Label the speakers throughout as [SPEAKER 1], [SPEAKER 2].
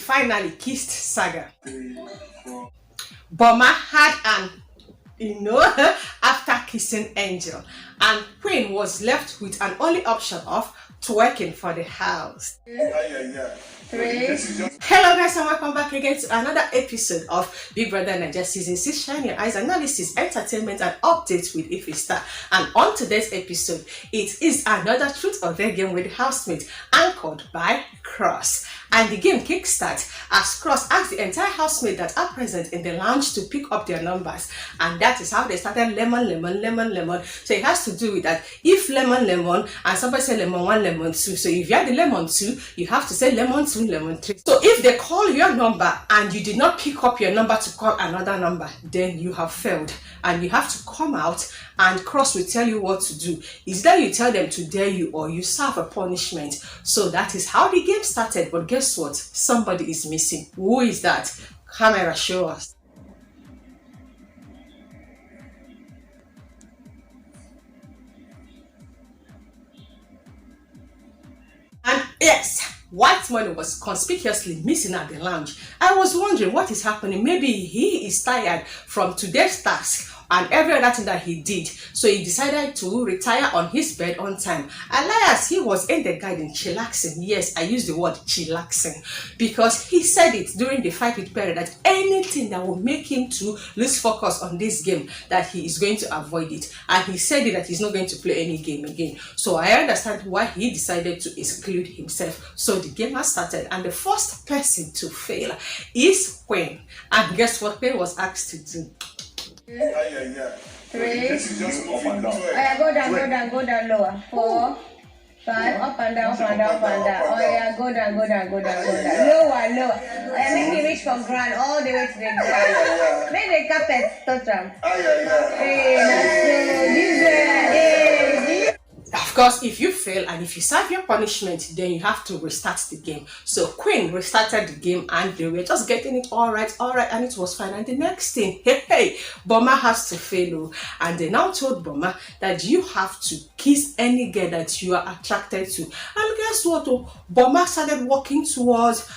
[SPEAKER 1] finally kissed Saga. Boma had an after kissing Angel, and Queen was left with an only option of twerking for the house. Hello guys, and welcome back again to another episode of Big Brother Naija Season 6 Shine Your Eyes Analysis, Entertainment and Updates with Ife Star. And on today's episode, it is another Truth or Dare game with Housemates, anchored by Cross. And the game kickstarts as Cross asked the entire housemate that are present in the lounge to pick up their numbers. And that is how they started lemon, lemon, lemon, lemon. So it has to do with that if lemon, lemon, and somebody say lemon 1, lemon 2. So if you have the lemon 2, you have to say lemon 2, lemon 3. So if they call your number and you did not pick up your number to call another number, then you have failed. And you have to come out and Cross will tell you what to do. Is that you tell them to dare you or you serve a punishment. So that is how the game started. But guess what? Somebody is missing. Who is that? Camera, show us. And yes, Whitemoney was conspicuously missing at the lounge. I was wondering what is happening. Maybe he is tired from today's task and every other thing that he did, so he decided to retire on his bed on time. Alias, he was in the garden chillaxing. Yes, I use the word chillaxing because he said it during the fight with PERE that anything that will make him to lose focus on this game, that he is going to avoid it. And he said that he's not going to play any game again. So I understand why he decided to exclude himself. So the game has started, and the first person to fail is Queen. And guess what Queen was asked to do?
[SPEAKER 2] 3. This is just up and down. Go down, lower. 4, 5, up and down, up and down, up and down. Oh yeah, go down. Lower. Oh yeah, make me reach from ground all the way to the ground. Make the carpet touch them. Hey, that's
[SPEAKER 1] Of course, if you fail and if you serve your punishment, then you have to restart the game. So Queen restarted the game and they were just getting it all right, and it was fine. And the next thing, hey, Boma has to fail. And they now told Boma that you have to kiss any girl that you are attracted to. And guess what? Boma started walking towards,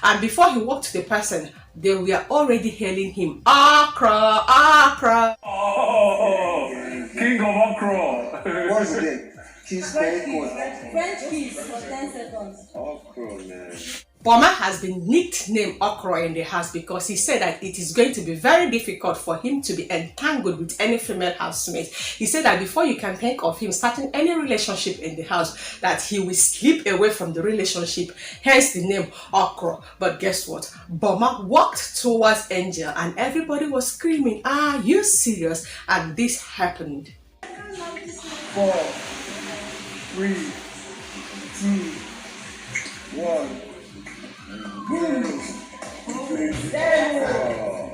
[SPEAKER 1] and before he walked to the person, they were already hailing him. Accra, Accra.
[SPEAKER 3] Oh, King of Accra.
[SPEAKER 2] What's the game? Kiss
[SPEAKER 4] French kiss for 10 seconds.
[SPEAKER 2] Accra, man.
[SPEAKER 1] Boma has been nicknamed Okra in the house because he said that it is going to be very difficult for him to be entangled with any female housemate. He said that before you can think of him starting any relationship in the house, that he will slip away from the relationship, hence the name Okra. But guess what? Boma walked towards Angel and everybody was screaming, "Are you serious?" And this happened.
[SPEAKER 2] 4, 3, 2, 1.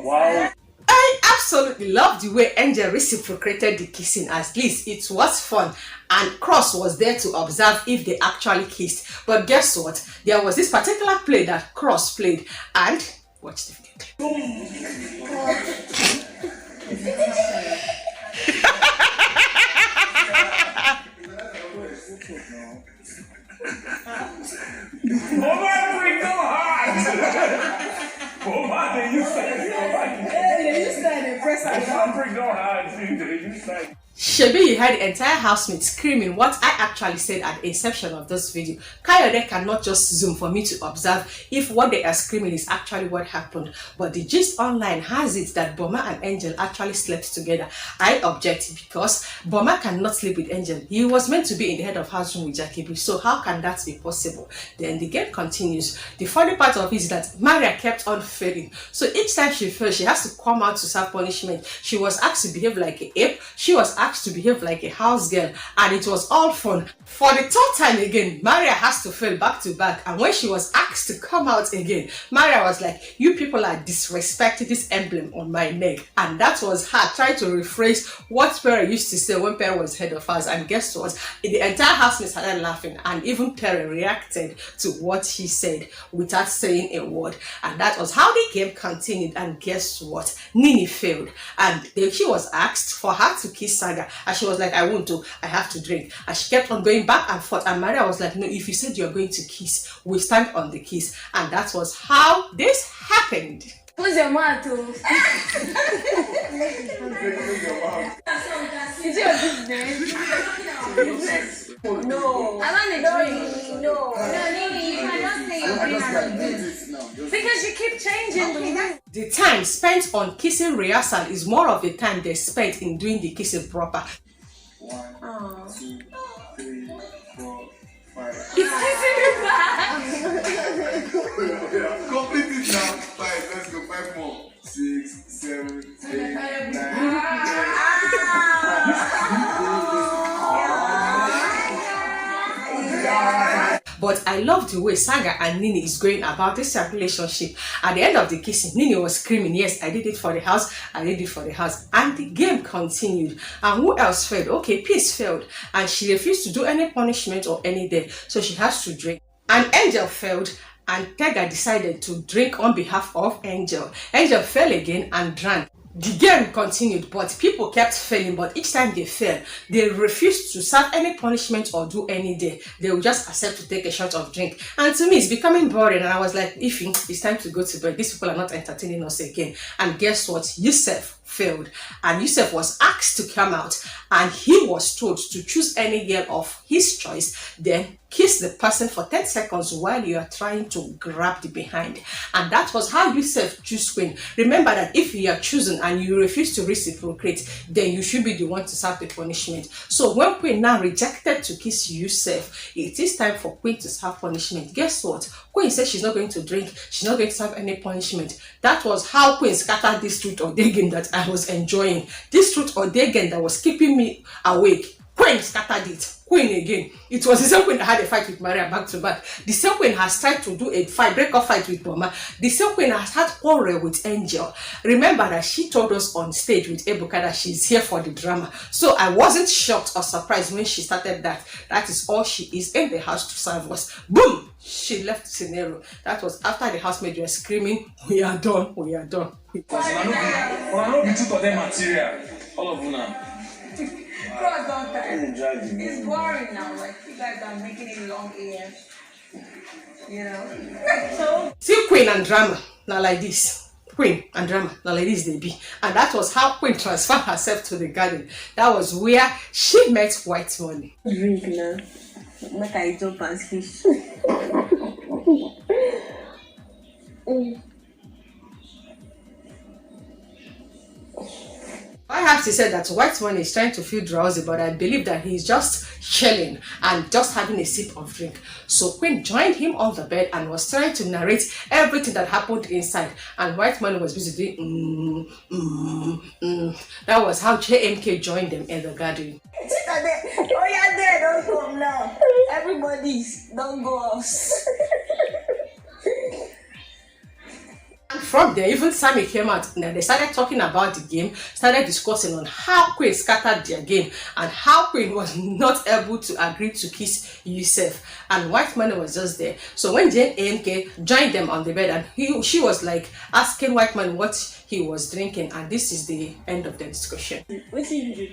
[SPEAKER 3] Wow.
[SPEAKER 1] I absolutely love the way Angel reciprocated the kissing. At least it was fun, and Cross was there to observe if they actually kissed. But guess what? There was this particular play that Cross played, and watch the video. Shebi, you heard the entire housemate screaming what I actually said at the inception of this video. Kayode cannot just zoom for me to observe if what they are screaming is actually what happened. But the gist online has it that Boma and Angel actually slept together. I object because Boma cannot sleep with Angel. He was meant to be in the head of house room with Jackie, so how can that be possible? Then the game continues. The funny part of it is that Maria kept on failing. So each time she failed, she has to come out to serve punishment. She was asked to behave like an ape. She was asked to behave like a house girl, and it was all fun. For the third time again, Maria has to fail back to back, and when she was asked to come out again, Maria was like, "You people are disrespecting this emblem on my neck." And that was her trying to rephrase what PERE used to say when PERE was head of house. And guess what? The entire housemate started laughing, and even PERE reacted to what she said without saying a word. And that was how the game continued. And guess what? Nini failed, and she was asked for her to kiss Saga. Saga. And she was like, I won't do, I have to drink. And she kept on going back and forth. And Maria was like, no, if you said you're going to kiss, we stand on the kiss. And that was how this happened.
[SPEAKER 2] Who's your mouth? Is it your business? No. I want a drink. No, Nini, you cannot say you're being like this. Because you keep changing.
[SPEAKER 1] The time spent on kissing rehearsal is more of the time they spent in doing the kissing proper.
[SPEAKER 5] 1, 2, 3, 4, 5.
[SPEAKER 2] He's kissing you back.
[SPEAKER 5] Complete it now. 5. Let's go. 5 more. 6, 7, 8, 9.
[SPEAKER 1] But I love the way Saga and Nini is going about this relationship. At the end of the kissing, Nini was screaming, yes, I did it for the house, I did it for the house. And the game continued. And who else failed? Okay, Peace failed. And she refused to do any punishment or any day. So she has to drink. And Angel failed. And Tega decided to drink on behalf of Angel. Angel fell again and drank. The game continued, but people kept failing. But each time they failed, they refused to serve any punishment or do any day. They would just accept to take a shot of drink. And to me, it's becoming boring. And I was like, Ify, it's time to go to bed. These people are not entertaining us again. And guess what? Yusuf failed. And Yusuf was asked to come out. And he was told to choose any girl of his choice. Then kiss the person for 10 seconds while you are trying to grab the behind. And that was how Yusuf chose Queen. Remember that if you are chosen and you refuse to reciprocate, then you should be the one to serve the punishment. So when Queen now rejected to kiss Yusuf, it is time for Queen to serve punishment. Guess what? Queen said she's not going to drink, she's not going to serve any punishment. That was how Queen scattered this truth or dare game that I was enjoying. This truth or dare game that was keeping me awake. Queen scattered it. Queen again. It was the same Queen that had a fight with Maria back to back. The same Queen has tried to do a break-up fight with Mama. The same Queen has had quarrel with Angel. Remember that she told us on stage with Ebuka that she's here for the drama. So I wasn't shocked or surprised when she started that. That is all she is in the house to serve us. Boom! She left the scenario. That was after the housemaid were screaming, we are done, we are done.
[SPEAKER 3] I don't be too of them material. All of them now.
[SPEAKER 2] Cross don't time. It's boring now. Like you guys are making it long AF. You know? So
[SPEAKER 1] see Queen and drama, now like this. Queen and drama, now like this they be. And that was how Queen transferred herself to the garden. That was where she met Whitemoney.
[SPEAKER 2] drink now. Make I jump and fish.
[SPEAKER 1] I have to say that Whitemoney is trying to feel drowsy, but I believe that he's just chilling and just having a sip of drink. So Queen joined him on the bed and was trying to narrate everything that happened inside. And Whitemoney was busy doing That was how JMK joined them in the garden.
[SPEAKER 2] Oh yeah, there, don't come now. Everybody's don't go out.
[SPEAKER 1] From there, even Sammy came out and they started talking about the game, started discussing on how Queen scattered their game and how Queen was not able to agree to kiss Yusuf. And Whitemoney was just there. So when JMK joined them on the bed and she was like asking Whitemoney what he was drinking, and this is the end of the discussion.
[SPEAKER 2] What did you do?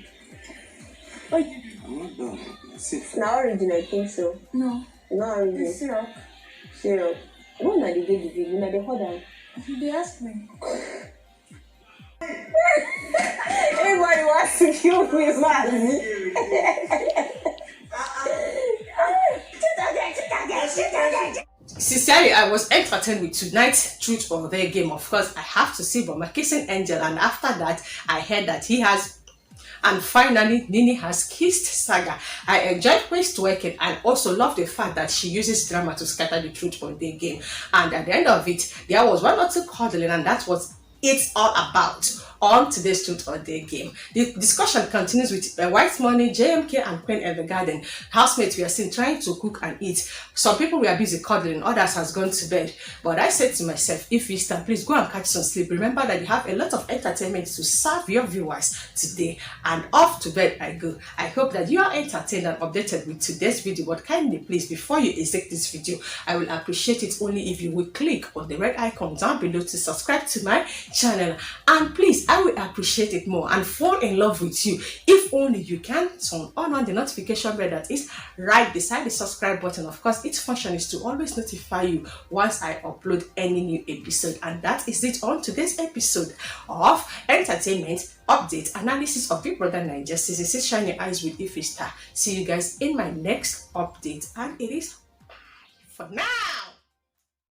[SPEAKER 2] Now origin, I think so. No. No origin. Syrup. Syrup. When are the baby? When are the hold They asked me. Everybody wants to kill me, man.
[SPEAKER 1] Sincerely, I was entertained with tonight's truth or dare game. Of course, I have to see Boma kissing Angel, and after that, I heard that he has. And finally, Nini has kissed Saga. I enjoyed Queen's twerking and also love the fact that she uses drama to scatter the truth on the game. And at the end of it, there was one or two cuddling, and that was it's all about on today's truth or dare game. The discussion continues with Whitemoney, JMK, and Queen in the garden. Housemates we are seen trying to cook and eat. Some people were busy cuddling, others has gone to bed. But I said to myself, if you start, please go and catch some sleep. Remember that you have a lot of entertainment to serve your viewers today. And off to bed I go. I hope that you are entertained and updated with today's video. But kindly please, before you exit this video, I will appreciate it only if you will click on the red icon down below to subscribe to my channel. And please, I will appreciate it more and fall in love with you if only you can turn on the notification bell that is right beside the subscribe button. Of course, its function is to always notify you once I upload any new episode. And that is it on today's episode of entertainment update analysis of Big Brother Naija season 6 Shine Your Eyes with Ife Star. See you guys in my next update, and it is for now.